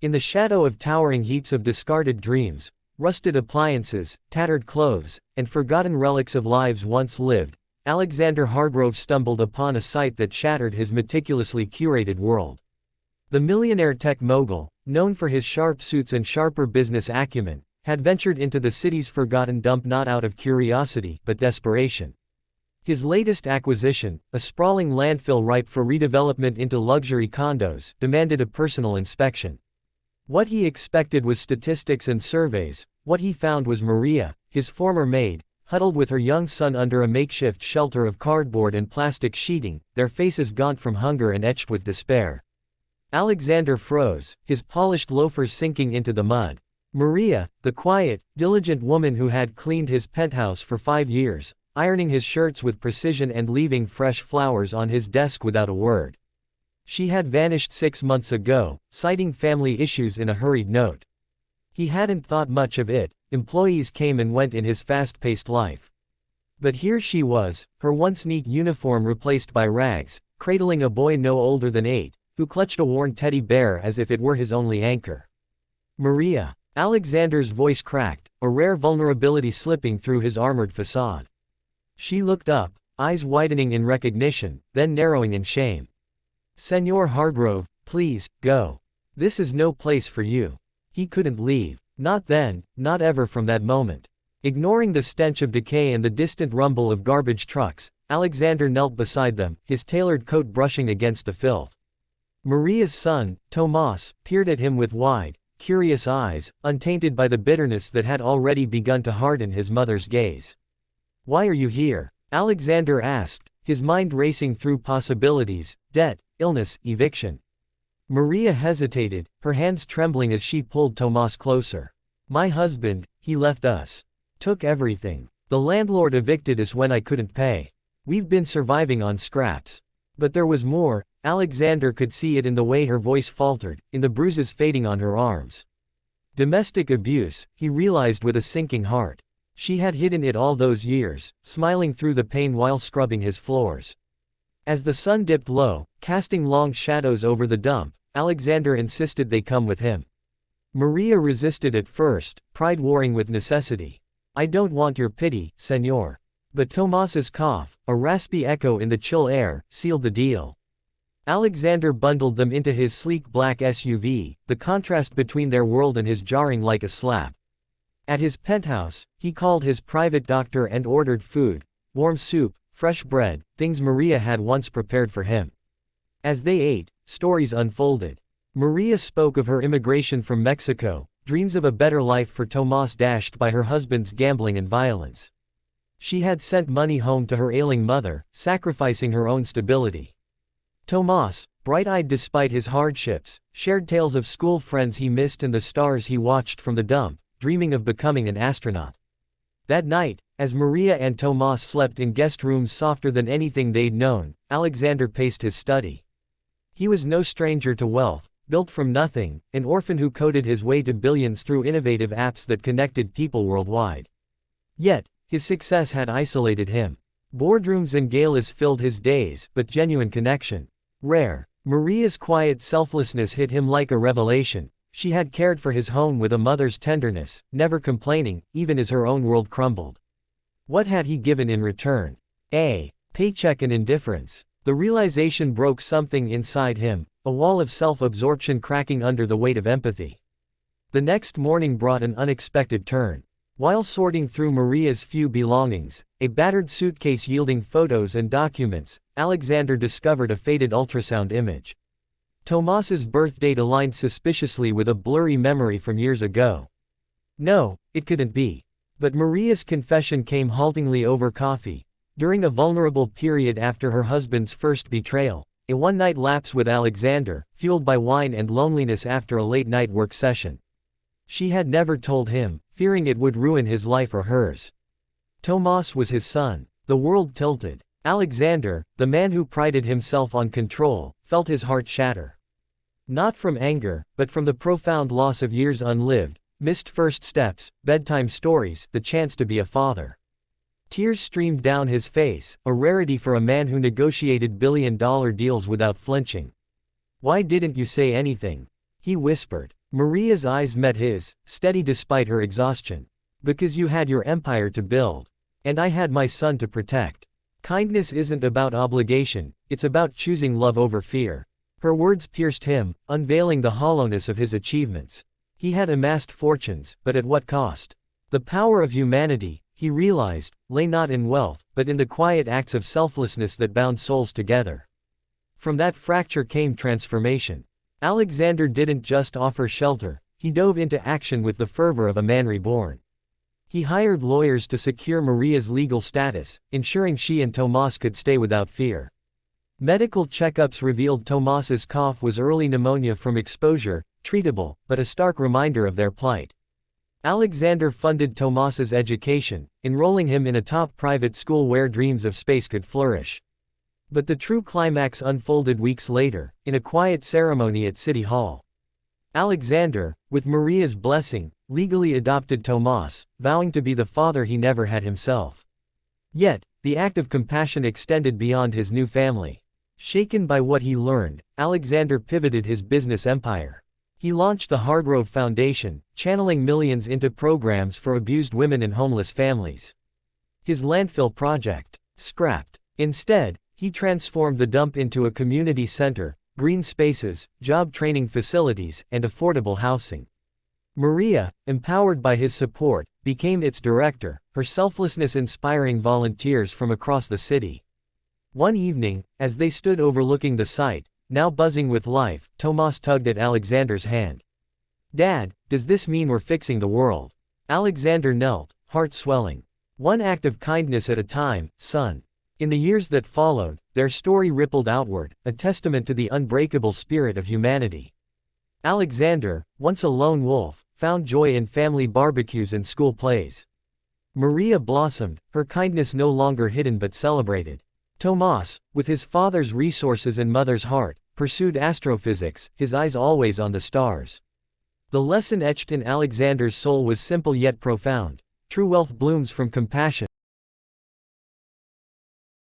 In the shadow of towering heaps of discarded dreams, rusted appliances, tattered clothes, and forgotten relics of lives once lived, Alexander Hargrove stumbled upon a sight that shattered his meticulously curated world. The millionaire tech mogul, known for his sharp suits and sharper business acumen, had ventured into the city's forgotten dump not out of curiosity but desperation. His latest acquisition, a sprawling landfill ripe for redevelopment into luxury condos, demanded a personal inspection. What he expected was statistics and surveys. What he found was Maria, his former maid, huddled with her young son under a makeshift shelter of cardboard and plastic sheeting, their faces gaunt from hunger and etched with despair. Alexander froze, his polished loafers sinking into the mud. Maria, the quiet, diligent woman who had cleaned his penthouse for 5 years, ironing his shirts with precision and leaving fresh flowers on his desk without a word. She had vanished 6 months ago, citing family issues in a hurried note. He hadn't thought much of it, employees came and went in his fast-paced life. But here she was, her once neat uniform replaced by rags, cradling a boy no older than 8, who clutched a worn teddy bear as if it were his only anchor. Maria. Alexander's voice cracked, a rare vulnerability slipping through his armored facade. She looked up, eyes widening in recognition, then narrowing in shame. "Senor Hargrove, please, go. This is no place for you." He couldn't leave. Not then, not ever from that moment. Ignoring the stench of decay and the distant rumble of garbage trucks, Alexander knelt beside them, his tailored coat brushing against the filth. Maria's son, Tomas, peered at him with wide, curious eyes, untainted by the bitterness that had already begun to harden his mother's gaze. "Why are you here?" Alexander asked, his mind racing through possibilities: debt, illness, eviction. Maria hesitated, her hands trembling as she pulled Tomas closer. "My husband, he left us. Took everything. The landlord evicted us when I couldn't pay. We've been surviving on scraps." But there was more. Alexander could see it in the way her voice faltered, in the bruises fading on her arms. Domestic abuse, he realized with a sinking heart. She had hidden it all those years, smiling through the pain while scrubbing his floors. As the sun dipped low, casting long shadows over the dump, Alexander insisted they come with him. Maria resisted at first, pride warring with necessity. "I don't want your pity, senor." But Tomas's cough, a raspy echo in the chill air, sealed the deal. Alexander bundled them into his sleek black SUV, the contrast between their world and his jarring like a slap. At his penthouse, he called his private doctor and ordered food, warm soup, fresh bread, things Maria had once prepared for him. As they ate, stories unfolded. Maria spoke of her immigration from Mexico, dreams of a better life for Tomas dashed by her husband's gambling and violence. She had sent money home to her ailing mother, sacrificing her own stability. Tomas, bright-eyed despite his hardships, shared tales of school friends he missed and the stars he watched from the dump, dreaming of becoming an astronaut. That night, as Maria and Tomas slept in guest rooms softer than anything they'd known, Alexander paced his study. He was no stranger to wealth, built from nothing, an orphan who coded his way to billions through innovative apps that connected people worldwide. Yet, his success had isolated him. Boardrooms and galas filled his days, but genuine connection, rare. Maria's quiet selflessness hit him like a revelation. She had cared for his home with a mother's tenderness, never complaining, even as her own world crumbled. What had he given in return? A paycheck and indifference. The realization broke something inside him, a wall of self-absorption cracking under the weight of empathy. The next morning brought an unexpected turn. While sorting through Maria's few belongings, a battered suitcase yielding photos and documents, Alexander discovered a faded ultrasound image. Tomas's birth date aligned suspiciously with a blurry memory from years ago. No, it couldn't be. But Maria's confession came haltingly over coffee. During a vulnerable period after her husband's first betrayal, a one-night lapse with Alexander, fueled by wine and loneliness after a late-night work session. She had never told him, fearing it would ruin his life or hers. Tomas was his son. The world tilted. Alexander, the man who prided himself on control, felt his heart shatter. Not from anger, but from the profound loss of years unlived, missed first steps, bedtime stories, the chance to be a father. Tears streamed down his face, a rarity for a man who negotiated billion-dollar deals without flinching. "Why didn't you say anything?" he whispered. Maria's eyes met his, steady despite her exhaustion. Because you had your empire to build. And I had my son to protect. Kindness isn't about obligation, it's about choosing love over fear. Her words pierced him, unveiling the hollowness of his achievements. He had amassed fortunes, but at what cost? The power of humanity, he realized, lay not in wealth, but in the quiet acts of selflessness that bound souls together. From that fracture came transformation. Alexander didn't just offer shelter, he dove into action with the fervor of a man reborn. He hired lawyers to secure Maria's legal status, ensuring she and Tomas could stay without fear. Medical checkups revealed Tomas's cough was early pneumonia from exposure, treatable, but a stark reminder of their plight. Alexander funded Tomas's education, enrolling him in a top private school where dreams of space could flourish. But the true climax unfolded weeks later, in a quiet ceremony at City Hall. Alexander, with Maria's blessing, legally adopted Tomas, vowing to be the father he never had himself. Yet, the act of compassion extended beyond his new family. Shaken by what he learned, Alexander pivoted his business empire. He launched the Hargrove Foundation, channeling millions into programs for abused women and homeless families. His landfill project, scrapped. Instead, he transformed the dump into a community center, green spaces, job training facilities, and affordable housing. Maria, empowered by his support, became its director, her selflessness inspiring volunteers from across the city. One evening, as they stood overlooking the site, now buzzing with life, Tomas tugged at Alexander's hand. "Dad, does this mean we're fixing the world?" Alexander knelt, heart swelling. "One act of kindness at a time, son." In the years that followed, their story rippled outward, a testament to the unbreakable spirit of humanity. Alexander, once a lone wolf, found joy in family barbecues and school plays. Maria blossomed, her kindness no longer hidden but celebrated. Tomas, with his father's resources and mother's heart, pursued astrophysics, his eyes always on the stars. The lesson etched in Alexander's soul was simple yet profound. True wealth blooms from compassion,